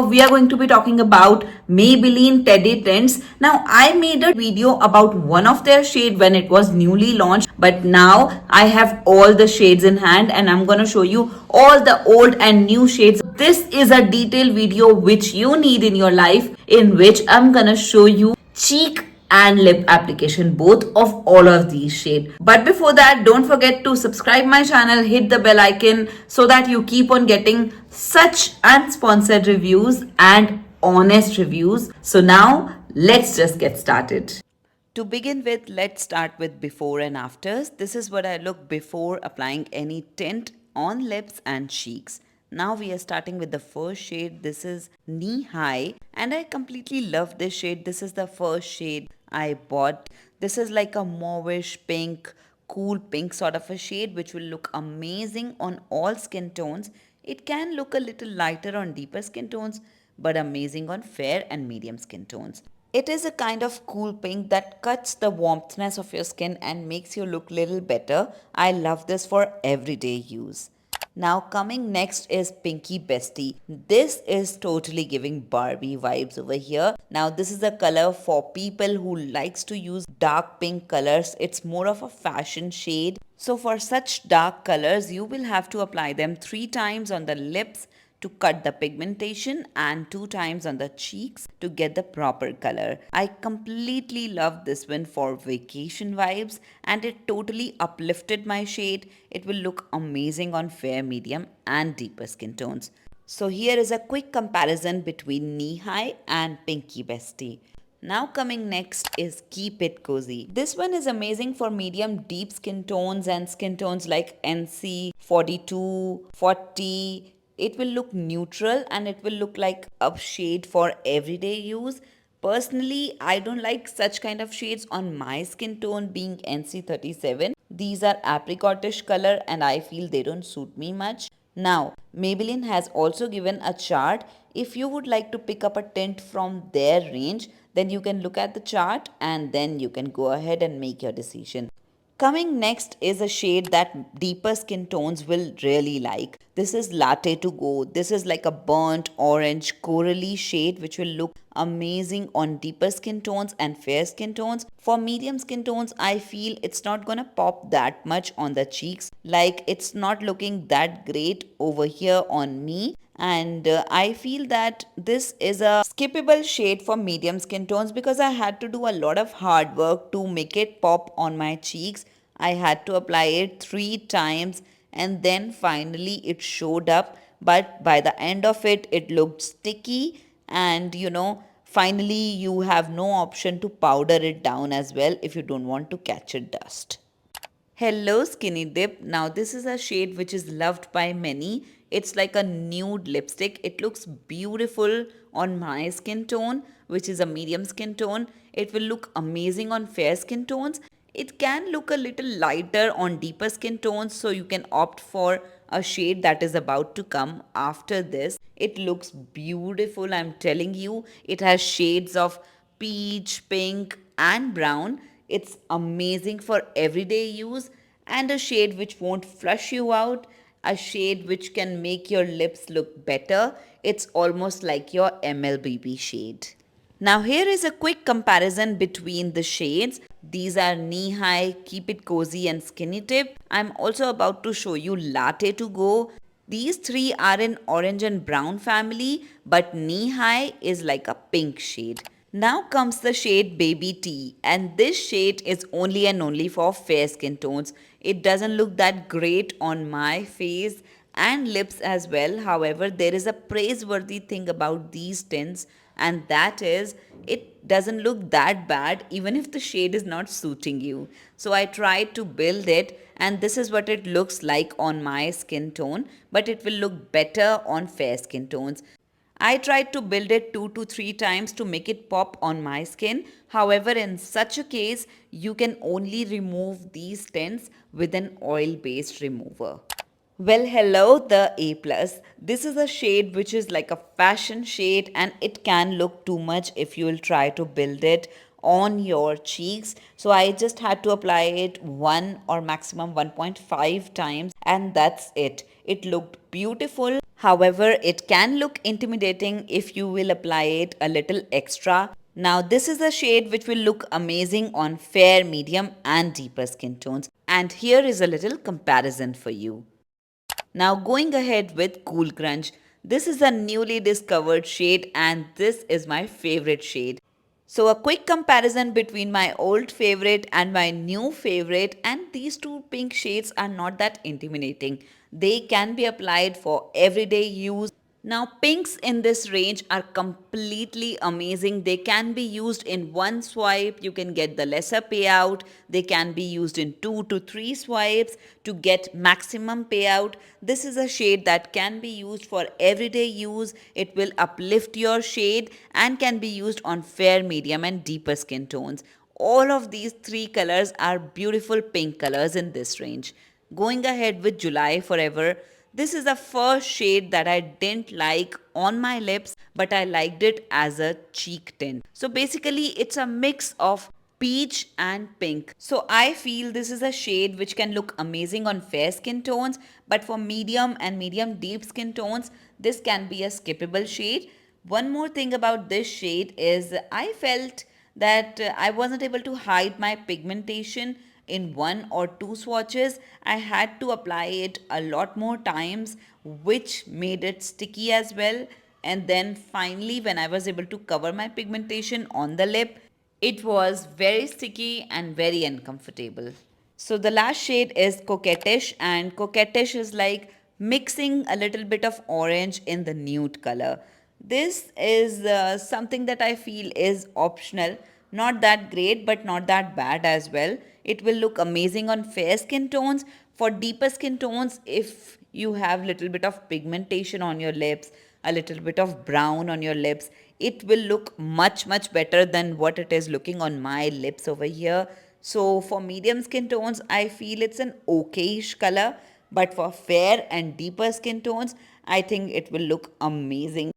We are going to be talking about Maybelline Teddy Tints. Now, I made a video about one of their shade when it was newly launched, but now I have all the shades in hand and I'm going to show you all the old and new shades. This is a detailed video which you need in your life, in which I'm going to show you cheek and lip application, both of all of these shades. But before that, don't forget to subscribe my channel, hit the bell icon so that you keep on getting such unsponsored reviews and honest reviews. So now let's just get started. To begin with, let's start with before and afters. This is what I look before applying any tint on lips and cheeks. Now we are starting with the first shade. This is Knee High and I completely love this shade. This is the first shade I bought. This is like a mauvish pink, cool pink sort of a shade which will look amazing on all skin tones. It can look a little lighter on deeper skin tones but amazing on fair and medium skin tones. It is a kind of cool pink that cuts the warmthness of your skin and makes you look little better. I love this for everyday use. Now coming next is Pinkie Bestie. This is totally giving Barbie vibes over here. Now this is a color for people who likes to use dark pink colors. It's more of a fashion shade. So for such dark colors, you will have to apply them 3 times on the lips to cut the pigmentation and 2 times on the cheeks to get the proper color. I completely love this one for vacation vibes and it totally uplifted my shade. It will look amazing on fair, medium and deeper skin tones. So here is a quick comparison between Knee High and Pinkie Bestie. Now coming next is Keep It Cozy. This one is amazing for medium deep skin tones and skin tones like NC, 42, 40. It will look neutral and it will look like a shade for everyday use. Personally, I don't like such kind of shades on my skin tone being NC37. These are apricotish color and I feel they don't suit me much. Now, Maybelline has also given a chart. If you would like to pick up a tint from their range, then you can look at the chart and then you can go ahead and make your decision. Coming next is a shade that deeper skin tones will really like. This is Latte To Go. This is like a burnt orange corally shade which will look amazing on deeper skin tones and fair skin tones. For medium skin tones, I feel it's not gonna pop that much on the cheeks. Like it's not looking that great over here on me. And I feel that this is a skippable shade for medium skin tones because I had to do a lot of hard work to make it pop on my cheeks. I had to apply it 3 times and then finally it showed up, but by the end of it, it looked sticky and finally you have no option to powder it down as well if you don't want to catch a dust. Hello Skinnydip. Now this is a shade which is loved by many. It's like a nude lipstick. It looks beautiful on my skin tone, which is a medium skin tone. It will look amazing on fair skin tones. It can look a little lighter on deeper skin tones, so you can opt for a shade that is about to come after this. It looks beautiful, I'm telling you. It has shades of peach, pink and brown. It's amazing for everyday use and a shade which won't flush you out, a shade which can make your lips look better. It's almost like your MLBB shade. Now here is a quick comparison between the shades. These are Knee High, Keep It Cozy and Skinnydip. I'm also about to show you Latte To Go. These 3 are in orange and brown family, but Knee High is like a pink shade. Now comes the shade Baby Tea, and this shade is only and only for fair skin tones. It doesn't look that great on my face and lips as well. However, there is a praiseworthy thing about these tints, and that is it doesn't look that bad even if the shade is not suiting you. So I tried to build it and this is what it looks like on my skin tone, but it will look better on fair skin tones. I tried to build it 2 to 3 times to make it pop on my skin. However, in such a case, you can only remove these tints with an oil-based remover. Well, hello, the A+. This is a shade which is like a fashion shade and it can look too much if you will try to build it on your cheeks. So I just had to apply it 1 or maximum 1.5 times and that's it. It looked beautiful. However, it can look intimidating if you will apply it a little extra. Now, this is a shade which will look amazing on fair, medium, and deeper skin tones. And here is a little comparison for you. Now, going ahead with Cool Grunge. This is a newly discovered shade, and this is my favorite shade. So, a quick comparison between my old favorite and my new favorite, and these two pink shades are not that intimidating. They can be applied for everyday use. Now, pinks in this range are completely amazing. They can be used in one swipe, you can get the lesser payout. They can be used in 2 to 3 swipes to get maximum payout. This is a shade that can be used for everyday use. It will uplift your shade and can be used on fair, medium, and deeper skin tones. All of these three colors are beautiful pink colors in this range. Going ahead with July Forever. This is the first shade that I didn't like on my lips, but I liked it as a cheek tint. So basically, it's a mix of peach and pink. So I feel this is a shade which can look amazing on fair skin tones, but for medium and medium deep skin tones, this can be a skippable shade. One more thing about this shade is I felt that I wasn't able to hide my pigmentation in 1 or 2 swatches. I had to apply it a lot more times, which made it sticky as well. And then finally, when I was able to cover my pigmentation on the lip, it was very sticky and very uncomfortable. So the last shade is Coquettish, and Coquettish is like mixing a little bit of orange in the nude color. This is something that I feel is optional, not that great but not that bad as well. It will look amazing on fair skin tones. For deeper skin tones, if you have little bit of pigmentation on your lips, a little bit of brown on your lips, it will look much better than what it is looking on my lips over here. So for medium skin tones, I feel it's an okayish color, but for fair and deeper skin tones, I think it will look amazing.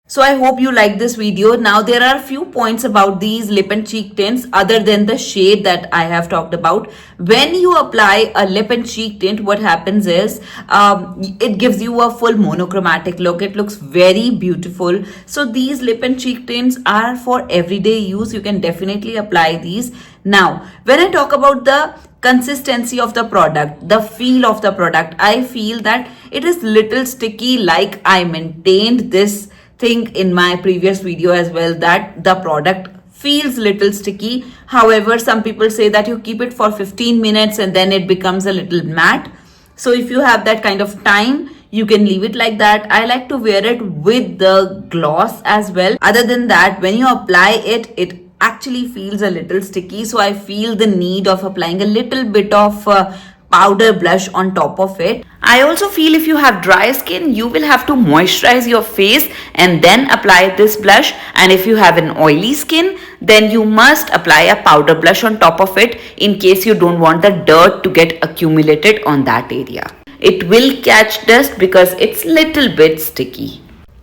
So I hope you like this video. Now there are a few points about these lip and cheek tints other than the shade that I have talked about. When you apply a lip and cheek tint, what happens is it gives you a full monochromatic look. It looks very beautiful. So these lip and cheek tints are for everyday use. You can definitely apply these. Now, when I talk about the consistency of the product, the feel of the product, I feel that it is little sticky, like I maintained this thing in my previous video as well, that the product feels little sticky. However, some people say that you keep it for 15 minutes and then it becomes a little matte. So if you have that kind of time, you can leave it like that. I like to wear it with the gloss as well. Other than that, when you apply it, it actually feels a little sticky. So I feel the need of applying a little bit of powder blush on top of it. I also feel if you have dry skin, you will have to moisturize your face and then apply this blush. And if you have an oily skin, then you must apply a powder blush on top of it in case you don't want the dirt to get accumulated on that area. It will catch dust because it's little bit sticky.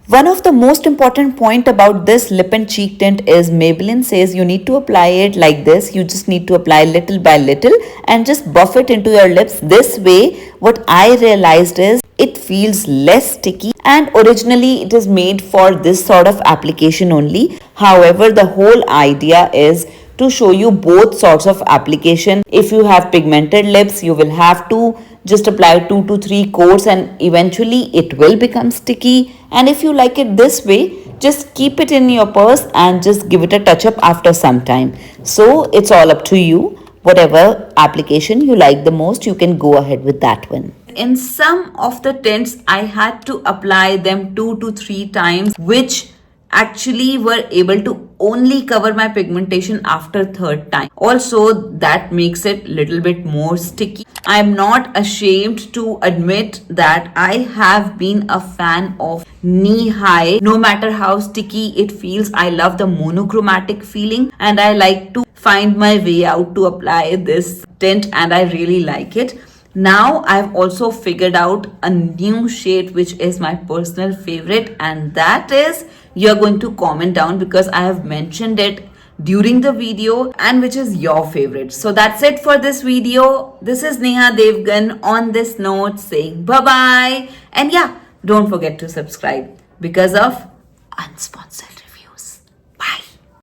One of the most important point about this lip and cheek tint is Maybelline says you need to apply it like this. You just need to apply little by little and just buff it into your lips. This way, what I realized is it feels less sticky, and originally it is made for this sort of application only. However, the whole idea is to show you both sorts of application. If you have pigmented lips, you will have to just apply 2 to 3 coats and eventually it will become sticky. And if you like it this way, just keep it in your purse and just give it a touch up after some time. So it's all up to you. Whatever application you like the most, you can go ahead with that one. In some of the tints, I had to apply them 2 to 3 times, which actually were able to only cover my pigmentation after third time. Also, that makes it little bit more sticky. I'm not ashamed to admit that I have been a fan of Knee-High. No matter how sticky it feels, I love the monochromatic feeling and I like to find my way out to apply this tint and I really like it. Now I've also figured out a new shade which is my personal favorite, and that is, you're going to comment down because I have mentioned it during the video, and which is your favorite. So that's it for this video. This is Neha Devgan on this note saying bye bye, and yeah, don't forget to subscribe because of unsponsored.